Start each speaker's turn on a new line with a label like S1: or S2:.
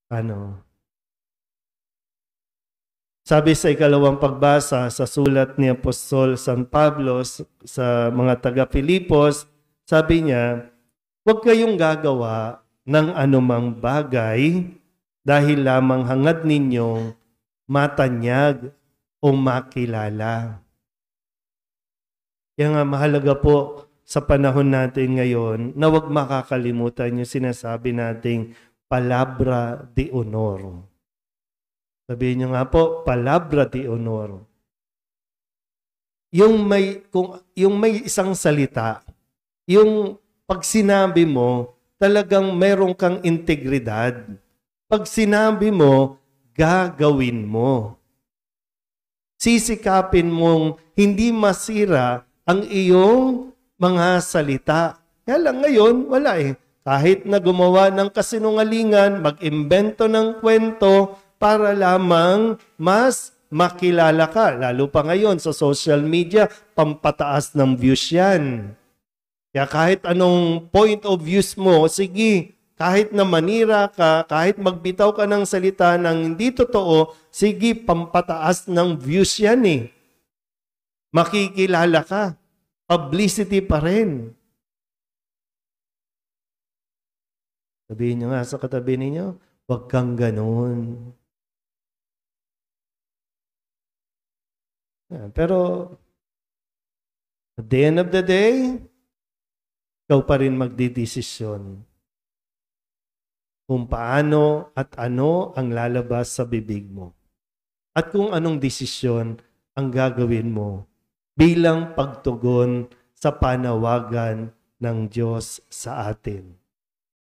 S1: ano. Sabi sa ikalawang pagbasa sa sulat ni Apostol San Pablo sa mga taga-Filipos, sabi niya, huwag kayong gagawa ng anumang bagay dahil lamang hangad ninyong matanyag o makilala. Kaya nga mahalaga po sa panahon natin ngayon na huwag makakalimutan yung sinasabi nating palabra de honor. Sabihin niyo nga po, palabra de honor. Yung may isang salita, yung pag sinabi mo, talagang meron kang integridad. Pag sinabi mo, gagawin mo. Sisikapin mong hindi masira ang iyong mga salita. Kaya lang ngayon, wala eh. Kahit na gumawa ng kasinungalingan, mag-imbento ng kwento para lamang mas makilala ka. Lalo pa ngayon sa social media, pampataas ng views yan. Kaya kahit anong point of views mo, sige, kahit na manira ka, kahit magbitaw ka ng salita ng hindi totoo, sige, pampataas ng views yan eh. Makikilala ka. Publicity pa rin. Sabihin nyo nga sa katabi ninyo, huwag kang ganun. Pero, at the end of the day, ikaw pa rin magdidesisyon kung paano at ano ang lalabas sa bibig mo. At kung anong desisyon ang gagawin mo bilang pagtugon sa panawagan ng Diyos sa atin.